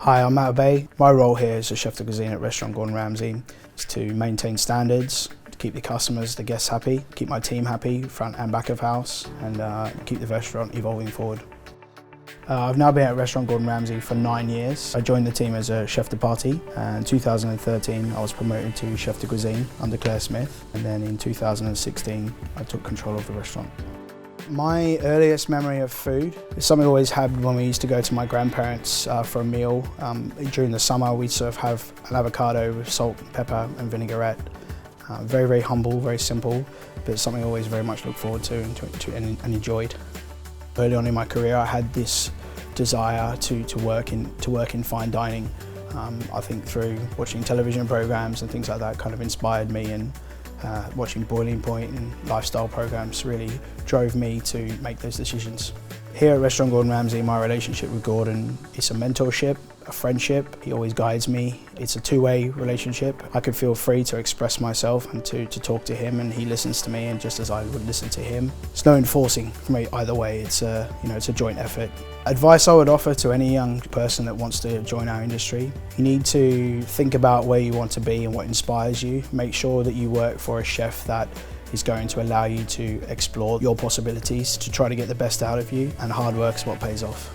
Hi, I'm Matt Abé. My role here as a chef de cuisine at Restaurant Gordon Ramsay is to maintain standards, to keep the customers, the guests happy, keep my team happy, front and back of house, and keep the restaurant evolving forward. I've now been at Restaurant Gordon Ramsay for 9 years. I joined the team as a chef de partie, and in 2013 I was promoted to chef de cuisine under Claire Smith, and then in 2016 I took control of the restaurant. My earliest memory of food is something I always had when we used to go to my grandparents for a meal. During the summer we'd sort of have an avocado with salt, pepper and vinaigrette. Very, very humble, very simple, but something I always very much looked forward to and enjoyed. Early on in my career I had this desire to work in fine dining. I think through watching television programs and things like that kind of inspired me, and watching Boiling Point and lifestyle programs really drove me to make those decisions. Here at Restaurant Gordon Ramsay, my relationship with Gordon is a mentorship, a friendship. He always guides me. It's a two-way relationship. I can feel free to express myself and to talk to him, and he listens to me, and just as I would listen to him. There's no enforcing for me either way. It's a joint effort. Advice I would offer to any young person that wants to join our industry: you need to think about where you want to be and what inspires you. Make sure that you work for a chef that is going to allow you to explore your possibilities, to try to get the best out of you, and hard work is what pays off.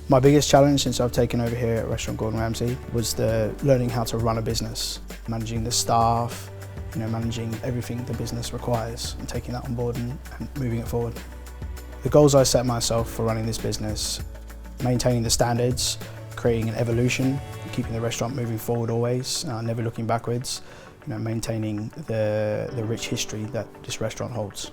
My biggest challenge since I've taken over here at Restaurant Gordon Ramsay was learning how to run a business, managing the staff, managing everything the business requires, and taking that on board and moving it forward. The goals I set myself for running this business: maintaining the standards, creating an evolution, keeping the restaurant moving forward always, never looking backwards, maintaining the rich history that this restaurant holds.